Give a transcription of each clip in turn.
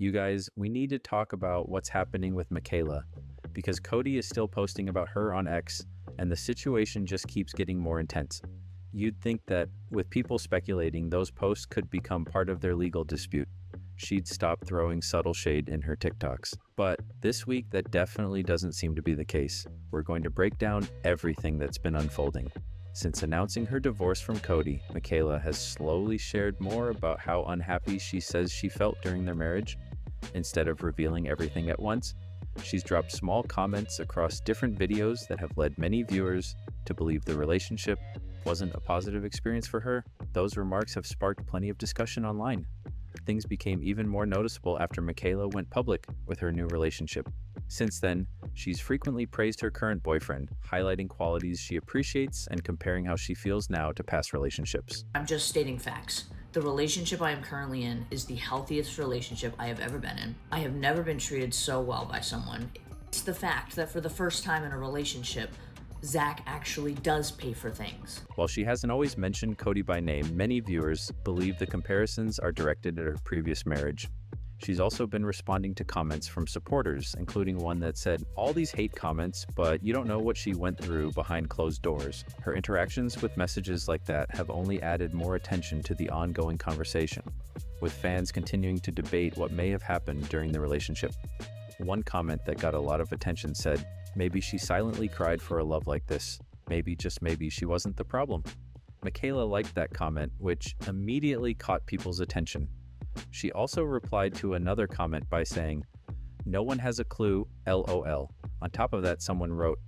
You guys, we need to talk about what's happening with Michaela because Cody is still posting about her on X and the situation just keeps getting more intense. You'd think that with people speculating, those posts could become part of their legal dispute. She'd stop throwing subtle shade in her TikToks. But this week, that definitely doesn't seem to be the case. We're going to break down everything that's been unfolding. Since announcing her divorce from Cody, Michaela has slowly shared more about how unhappy she says she felt during their marriage. Instead of revealing everything at once, she's dropped small comments across different videos that have led many viewers to believe the relationship wasn't a positive experience for her. Those remarks have sparked plenty of discussion online. Things became even more noticeable after Michaela went public with her new relationship. Since then, she's frequently praised her current boyfriend, highlighting qualities she appreciates and comparing how she feels now to past relationships. I'm just stating facts. The relationship I am currently in is the healthiest relationship I have ever been in. I have never been treated so well by someone. It's the fact that for the first time in a relationship, Zach actually does pay for things. While she hasn't always mentioned Cody by name, many viewers believe the comparisons are directed at her previous marriage. She's also been responding to comments from supporters, including one that said, "All these hate comments, but you don't know what she went through behind closed doors." Her interactions with messages like that have only added more attention to the ongoing conversation, with fans continuing to debate what may have happened during the relationship. One comment that got a lot of attention said, "Maybe she silently cried for a love like this. Maybe, just maybe, she wasn't the problem." Michaela liked that comment, which immediately caught people's attention. She also replied to another comment by saying, "No one has a clue, LOL." On top of that, someone wrote,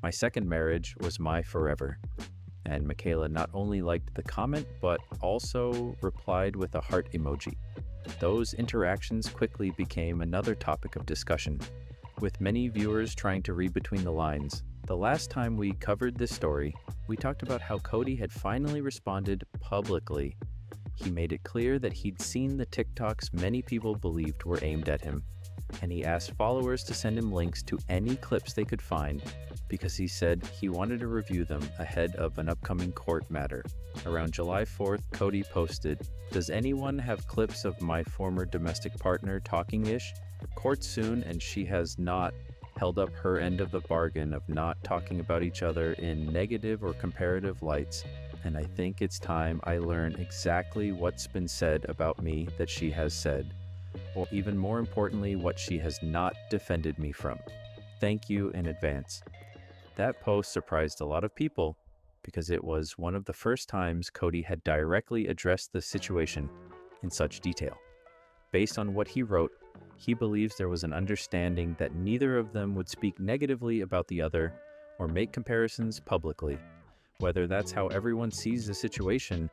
"My second marriage was my forever." And Michaela not only liked the comment, but also replied with a heart emoji. Those interactions quickly became another topic of discussion, with many viewers trying to read between the lines. The last time we covered this story, we talked about how Cody had finally responded publicly. He made it clear that he'd seen the TikToks many people believed were aimed at him, and he asked followers to send him links to any clips they could find because he said he wanted to review them ahead of an upcoming court matter. Around July 4th, Cody posted, "Does anyone have clips of my former domestic partner talking-ish? Court soon, and she has not held up her end of the bargain of not talking about each other in negative or comparative lights. And I think it's time I learn exactly what's been said about me that she has said, or even more importantly, what she has not defended me from. Thank you in advance." That post surprised a lot of people because it was one of the first times Cody had directly addressed the situation in such detail. Based on what he wrote, he believes there was an understanding that neither of them would speak negatively about the other or make comparisons publicly. Whether that's how everyone sees the situation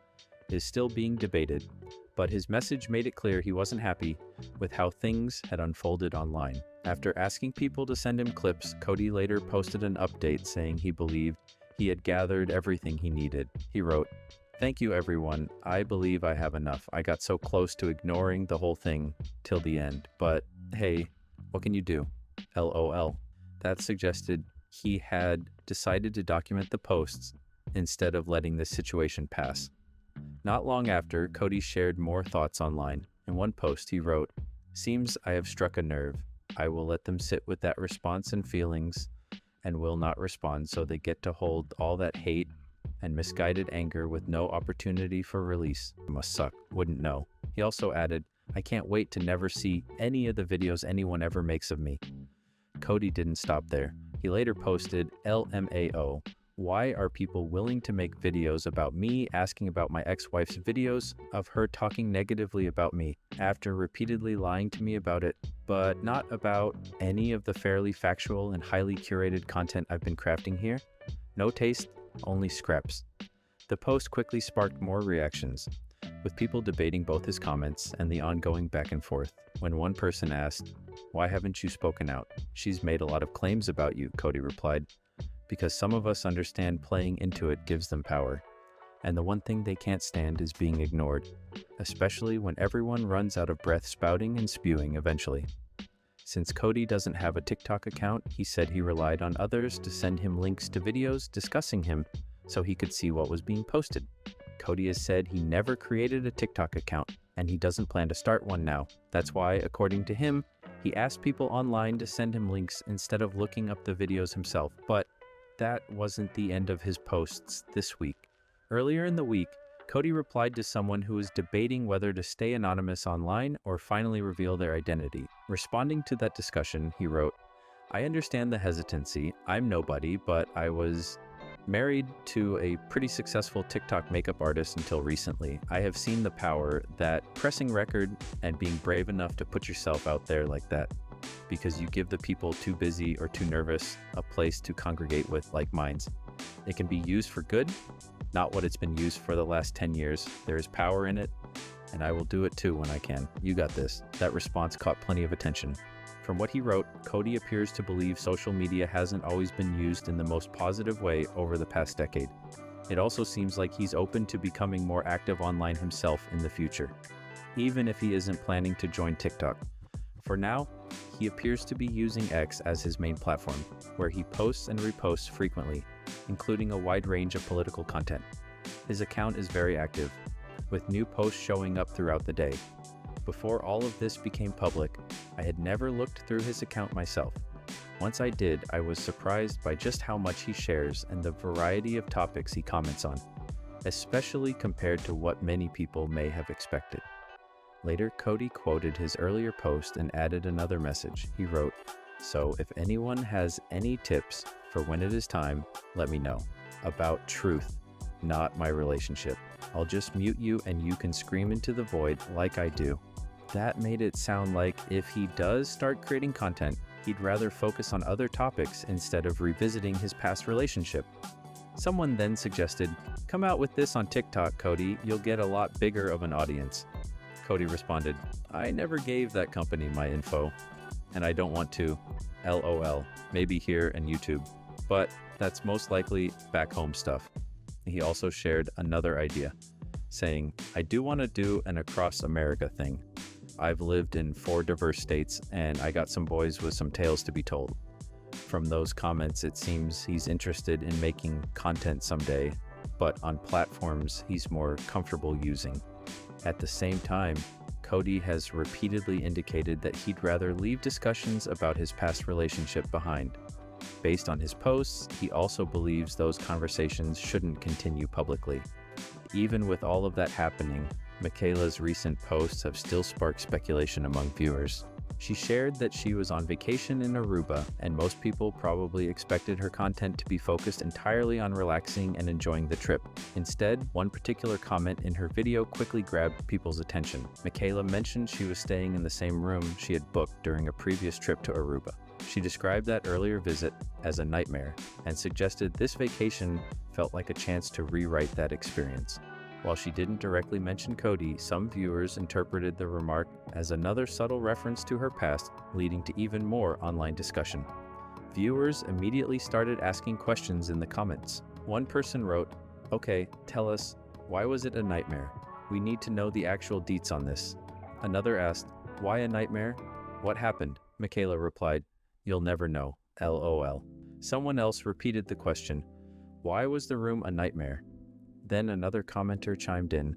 is still being debated, but his message made it clear he wasn't happy with how things had unfolded online. After asking people to send him clips, Cody later posted an update saying he believed he had gathered everything he needed. He wrote, "Thank you everyone, I believe I have enough. I got so close to ignoring the whole thing till the end, but hey, what can you do? LOL." That suggested he had decided to document the posts instead of letting this situation pass. Not long after, Cody shared more thoughts online. In one post, he wrote, "Seems I have struck a nerve. I will let them sit with that response and feelings and will not respond so they get to hold all that hate and misguided anger with no opportunity for release. Must suck, wouldn't know." He also added, "I can't wait to never see any of the videos anyone ever makes of me." Cody didn't stop there. He later posted, "LMAO. Why are people willing to make videos about me asking about my ex-wife's videos of her talking negatively about me after repeatedly lying to me about it, but not about any of the fairly factual and highly curated content I've been crafting here? No taste, only scraps." The post quickly sparked more reactions, with people debating both his comments and the ongoing back and forth. When one person asked, "Why haven't you spoken out?" "She's made a lot of claims about you," Cody replied, "because some of us understand playing into it gives them power. And the one thing they can't stand is being ignored, especially when everyone runs out of breath spouting and spewing eventually." Since Cody doesn't have a TikTok account, he said he relied on others to send him links to videos discussing him so he could see what was being posted. Cody has said he never created a TikTok account and he doesn't plan to start one now. That's why, according to him, he asked people online to send him links instead of looking up the videos himself. But that wasn't the end of his posts this week. Earlier in the week, Cody replied to someone who was debating whether to stay anonymous online or finally reveal their identity. Responding to that discussion, he wrote, "I understand the hesitancy. I'm nobody, but I was married to a pretty successful TikTok makeup artist until recently. I have seen the power that pressing record and being brave enough to put yourself out there like that, because you give the people too busy or too nervous a place to congregate with like minds. It can be used for good, not what it's been used for the last 10 years. There is power in it, and I will do it too when I can. You got this." That response caught plenty of attention. From what he wrote, Cody appears to believe social media hasn't always been used in the most positive way over the past decade. It also seems like he's open to becoming more active online himself in the future, even if he isn't planning to join TikTok. For now, he appears to be using X as his main platform, where he posts and reposts frequently, including a wide range of political content. His account is very active, with new posts showing up throughout the day. Before all of this became public, I had never looked through his account myself. Once I did, I was surprised by just how much he shares and the variety of topics he comments on, especially compared to what many people may have expected. Later, Cody quoted his earlier post and added another message. He wrote, "So if anyone has any tips for when it is time, let me know. About truth, not my relationship. I'll just mute you and you can scream into the void like I do." That made it sound like if he does start creating content, he'd rather focus on other topics instead of revisiting his past relationship. Someone then suggested, "Come out with this on TikTok, Cody. You'll get a lot bigger of an audience." Cody responded, "I never gave that company my info, and I don't want to. LOL. Maybe here and YouTube. But that's most likely back home stuff." He also shared another idea, saying, "I do want to do an across America thing. I've lived in 4 diverse states, and I got some boys with some tales to be told." From those comments, it seems he's interested in making content someday, but on platforms he's more comfortable using. At the same time, Cody has repeatedly indicated that he'd rather leave discussions about his past relationship behind. Based on his posts, he also believes those conversations shouldn't continue publicly. Even with all of that happening, Michaela's recent posts have still sparked speculation among viewers. She shared that she was on vacation in Aruba, and most people probably expected her content to be focused entirely on relaxing and enjoying the trip. Instead, one particular comment in her video quickly grabbed people's attention. Michaela mentioned she was staying in the same room she had booked during a previous trip to Aruba. She described that earlier visit as a nightmare and suggested this vacation felt like a chance to rewrite that experience. While she didn't directly mention Cody, some viewers interpreted the remark as another subtle reference to her past, leading to even more online discussion. Viewers immediately started asking questions in the comments. One person wrote, "Okay, tell us, why was it a nightmare? We need to know the actual deets on this." Another asked, "Why a nightmare? What happened?" Michaela replied, "You'll never know, LOL." Someone else repeated the question, "Why was the room a nightmare?" Then another commenter chimed in,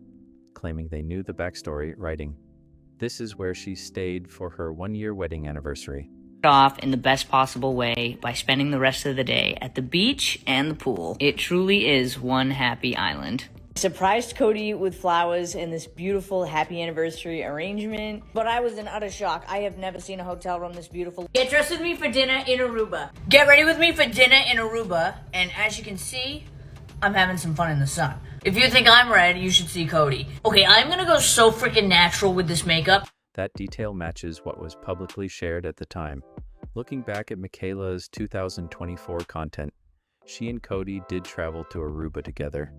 claiming they knew the backstory, writing, "This is where she stayed for her 1-year wedding anniversary." Off in the best possible way by spending the rest of the day at the beach and the pool. It truly is one happy island. Surprised Cody with flowers and this beautiful happy anniversary arrangement, but I was in utter shock. I have never seen a hotel room this beautiful. Get dressed with me for dinner in Aruba. Get ready with me for dinner in Aruba, and as you can see, I'm having some fun in the sun. If you think I'm red, you should see Cody. Okay, I'm gonna go so freaking natural with this makeup. That detail matches what was publicly shared at the time. Looking back at Michaela's 2024 content, she and Cody did travel to Aruba together,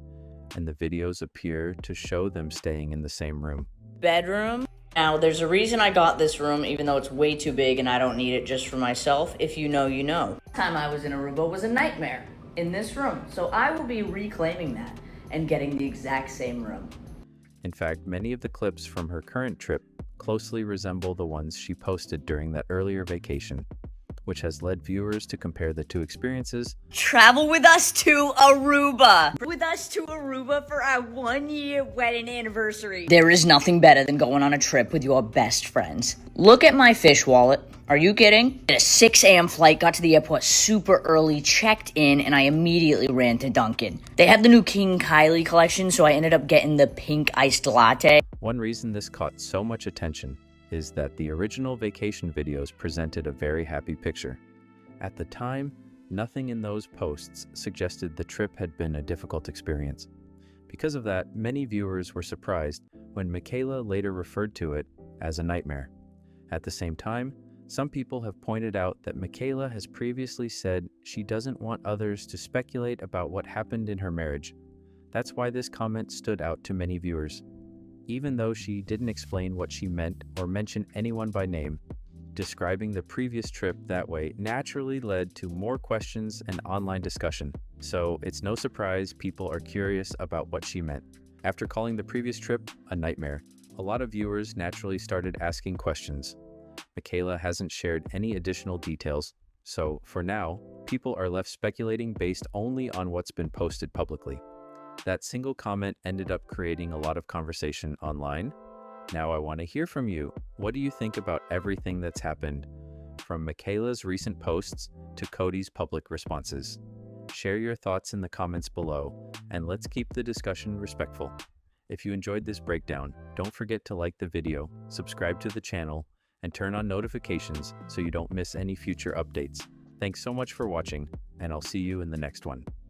and the videos appear to show them staying in the same room. Bedroom. Now, there's a reason I got this room, even though it's way too big and I don't need it just for myself. If you know, you know. The time I was in Aruba was a nightmare in this room, so I will be reclaiming that and getting the exact same room. In fact, many of the clips from her current trip closely resemble the ones she posted during that earlier vacation. which has led viewers to compare the two experiences. Travel with us to Aruba. With us to Aruba for our 1-year wedding anniversary. There is nothing better than going on a trip with your best friends. Look at my fish wallet. Are you kidding? At a 6 a.m. flight, got to the airport super early, checked in, and I immediately ran to Dunkin'. They had the new King Kylie collection, so I ended up getting the pink iced latte. One reason this caught so much attention is that the original vacation videos presented a very happy picture. At the time, nothing in those posts suggested the trip had been a difficult experience. Because of that, many viewers were surprised when Michaela later referred to it as a nightmare. At the same time, some people have pointed out that Michaela has previously said she doesn't want others to speculate about what happened in her marriage. That's why this comment stood out to many viewers. Even though she didn't explain what she meant or mention anyone by name, describing the previous trip that way naturally led to more questions and online discussion. So it's no surprise people are curious about what she meant. After calling the previous trip a nightmare, a lot of viewers naturally started asking questions. Michaela hasn't shared any additional details, so for now, people are left speculating based only on what's been posted publicly. That single comment ended up creating a lot of conversation online. Now I want to hear from you. What do you think about everything that's happened, from Michaela's recent posts to Cody's public responses? Share your thoughts in the comments below, and let's keep the discussion respectful. If you enjoyed this breakdown, don't forget to like the video, subscribe to the channel, and turn on notifications so you don't miss any future updates. Thanks so much for watching, and I'll see you in the next one.